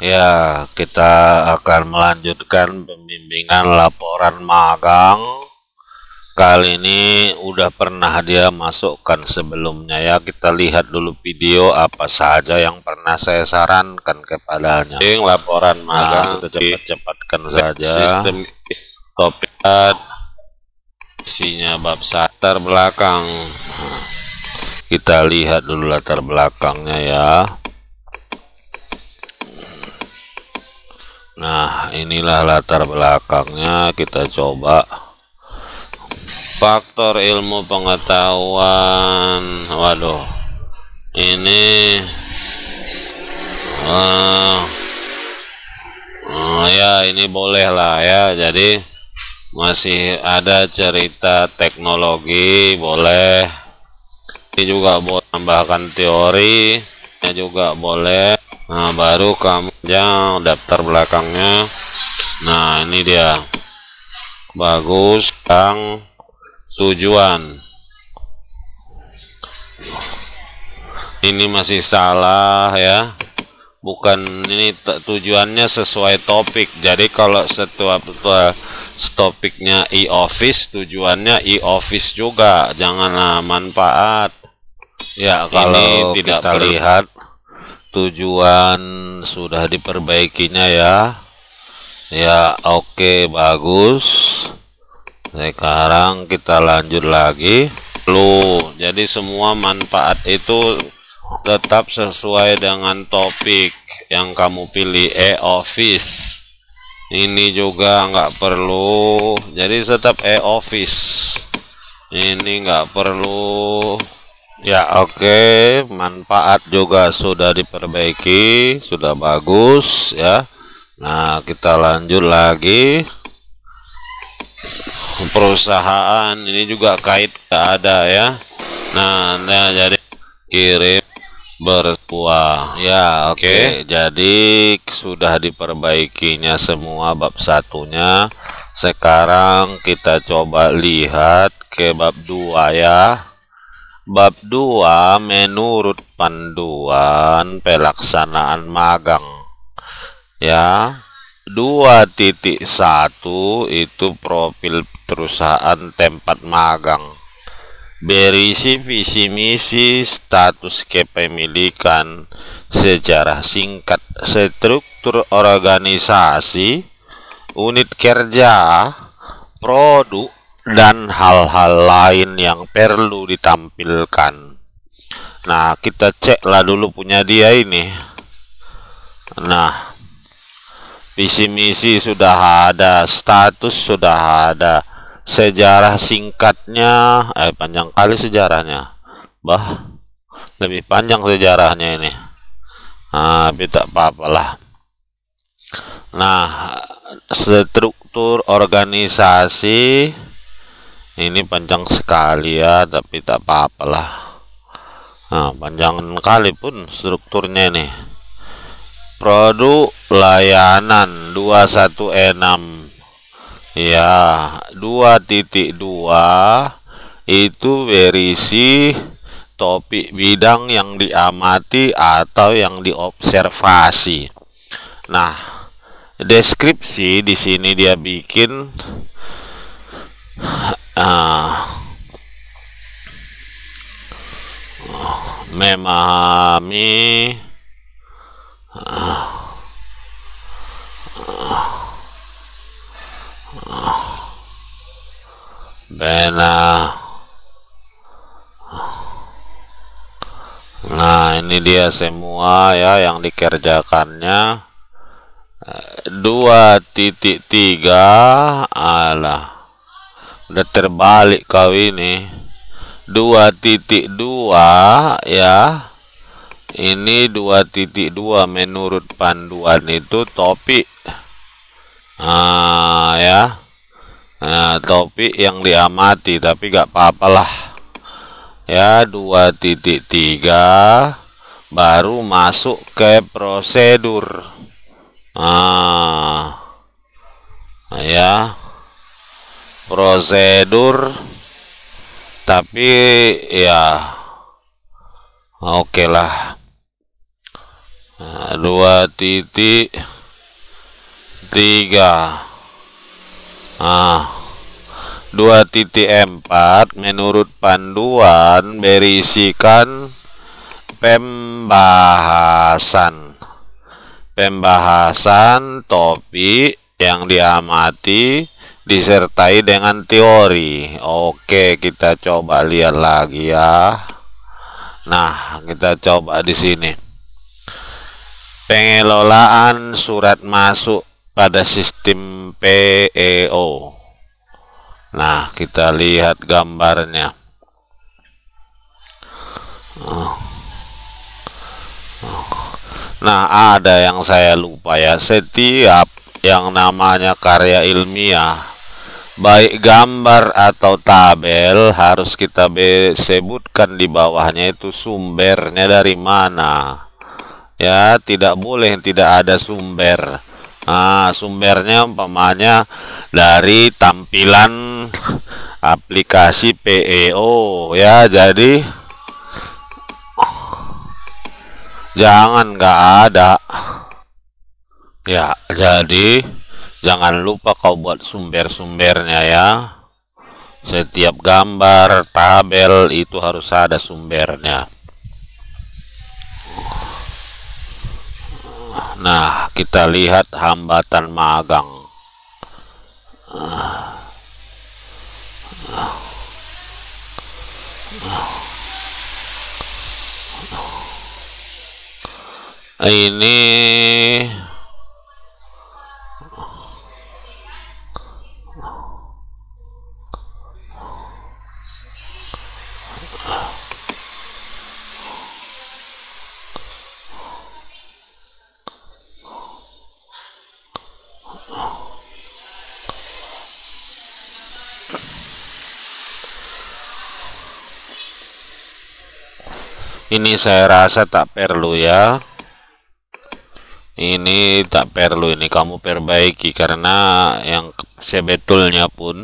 Ya, kita akan melanjutkan pembimbingan laporan magang. Kali ini udah pernah dia masukkan sebelumnya ya. Kita lihat dulu video apa saja yang pernah saya sarankan kepadanya. Laporan magang kita cepat-cepatkan saja. Sistem topik isinya bab latar belakang. Kita lihat dulu latar belakangnya ya. Nah, inilah latar belakangnya. Kita coba faktor ilmu pengetahuan. Waduh, ini ya ini boleh lah ya. Jadi masih ada cerita teknologi, boleh. Ini juga boleh tambahkan teori, juga boleh. Nah, baru kamu yang daftar belakangnya. Nah, ini dia bagus. Yang tujuan ini masih salah ya, bukan ini tujuannya sesuai topik. Jadi kalau setiap topiknya e-office, tujuannya e-office juga, janganlah manfaat ya. Kalau ini tidak terlihat tujuan sudah diperbaikinya ya. Ya, oke, bagus. Sekarang kita lanjut lagi. Jadi semua manfaat itu tetap sesuai dengan topik yang kamu pilih. E-office ini juga nggak perlu, jadi tetap e-office ini nggak perlu ya. Oke, manfaat juga sudah diperbaiki, sudah bagus ya. Nah, kita lanjut lagi. Perusahaan ini juga kait ada ya. Nah, jadi kirim berbuah ya. Oke. Jadi sudah diperbaikinya semua bab satunya. Sekarang kita coba lihat ke bab 2 ya. Bab 2 menurut panduan pelaksanaan magang ya. 2.1 itu profil perusahaan tempat magang, berisi visi misi, status kepemilikan, sejarah singkat, struktur organisasi, unit kerja, produk, dan hal-hal lain yang perlu ditampilkan. Nah, kita ceklah dulu punya dia ini. Nah, visi misi sudah ada, status sudah ada, sejarah singkatnya panjang kali sejarahnya, lebih panjang sejarahnya ini. Nah, tapi tak apa-apalah. Nah, struktur organisasi ini panjang sekali ya, tapi tak apa-apalah. Nah, panjang kali pun strukturnya ini. Produk layanan 216 ya. 2.2 itu berisi topik bidang yang diamati atau yang diobservasi. Nah, deskripsi di sini dia bikin memahami Nah, ini dia semua ya yang dikerjakannya. 2.3 alah, udah terbalik kau ini. 2.2 ya. Ini 2.2 menurut panduan itu topik. Ya. Nah, topik yang diamati, tapi gak apa-apalah ya. 2.3 baru masuk ke prosedur. Ya, prosedur, tapi ya oke lah Nah, 2.3. Nah, 2.4 menurut panduan berisikan pembahasan topik yang diamati disertai dengan teori. Oke, kita coba lihat lagi ya. Nah, kita coba di sini. Pengelolaan surat masuk pada sistem PEO. Nah, kita lihat gambarnya. Nah, ada yang saya lupa ya. Setiap yang namanya karya ilmiah, baik gambar atau tabel, harus kita sebutkan di bawahnya itu sumbernya dari mana. Ya, tidak boleh tidak ada sumber. Nah, sumbernya umpamanya dari tampilan aplikasi PEO ya. Jadi jangan nggak ada ya. Jadi jangan lupa kau buat sumber-sumbernya ya. Setiap gambar, tabel itu harus ada sumbernya. Nah, kita lihat hambatan magang. Ini saya rasa tak perlu ya. Ini tak perlu, ini kamu perbaiki, karena yang sebetulnya pun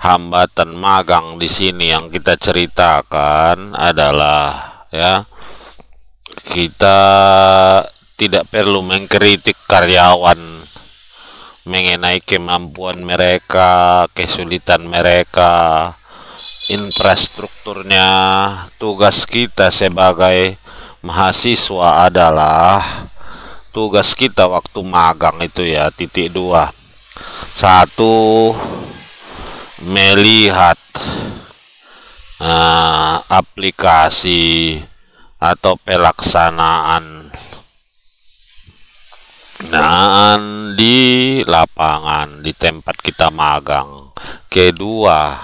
hambatan magang di sini yang kita ceritakan adalah ya, kita tidak perlu mengkritik karyawan mengenai kemampuan mereka, kesulitan mereka, infrastrukturnya. Tugas kita sebagai mahasiswa adalah tugas kita waktu magang itu ya, titik 2. 1, melihat aplikasi atau pelaksanaan di lapangan di tempat kita magang. Kedua,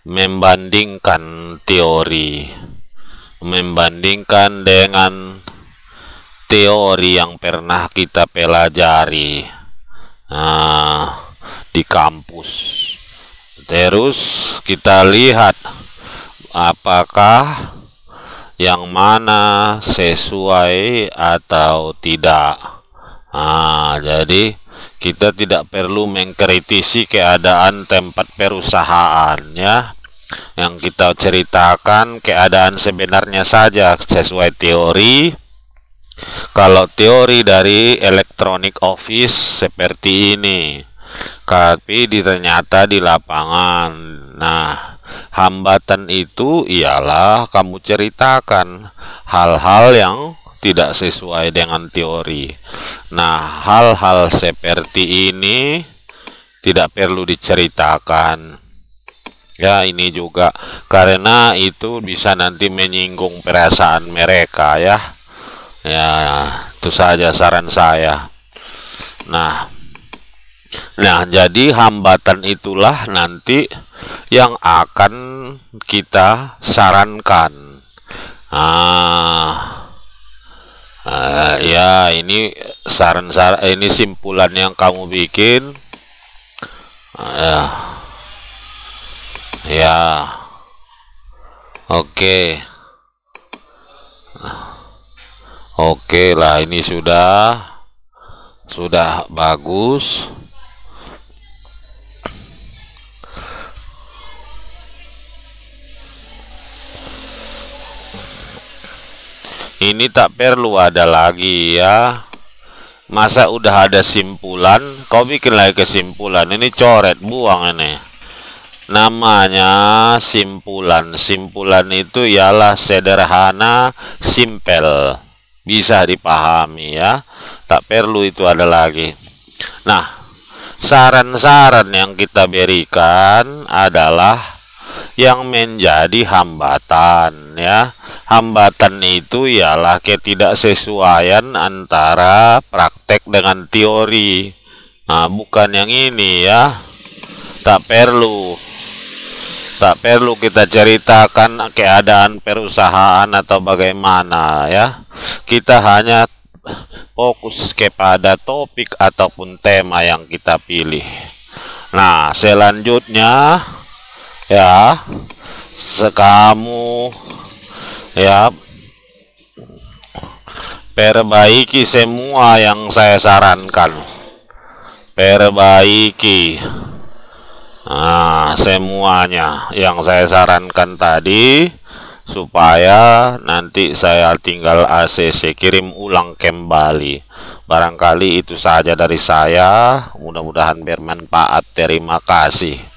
membandingkan teori, membandingkan dengan teori yang pernah kita pelajari di kampus. Terus kita lihat apakah yang mana sesuai atau tidak. Jadi kita tidak perlu mengkritisi keadaan tempat perusahaan ya. Yang kita ceritakan keadaan sebenarnya saja sesuai teori. Kalau teori dari electronic office seperti ini, tapi ternyata di lapangan. Nah, hambatan itu ialah kamu ceritakan hal-hal yang tidak sesuai dengan teori. Nah, hal-hal seperti ini tidak perlu diceritakan ya. Ini juga karena itu bisa nanti menyinggung perasaan mereka ya. Ya, itu saja saran saya. Nah, jadi hambatan itulah nanti yang akan kita sarankan. Ya, ini saran-saran, ini simpulan yang kamu bikin. Ya, oke. Oke lah, ini sudah bagus. Ini tak perlu ada lagi ya. Masa udah ada simpulan, kau bikin lagi kesimpulan. Ini coret, buang ini. Namanya simpulan. Simpulan itu ialah sederhana, simpel, bisa dipahami ya. Tak perlu itu ada lagi. Nah, saran-saran yang kita berikan adalah yang menjadi hambatan ya. Hambatan itu ialah ketidaksesuaian antara praktek dengan teori. Nah, bukan yang ini ya. Tak perlu kita ceritakan keadaan perusahaan atau bagaimana ya. Kita hanya fokus kepada topik ataupun tema yang kita pilih. Nah, selanjutnya ya, kamu ya perbaiki semua yang saya sarankan. Perbaiki semuanya yang saya sarankan tadi, supaya nanti saya tinggal ACC kirim ulang kembali. Barangkali itu saja dari saya, mudah-mudahan bermanfaat. Terima kasih.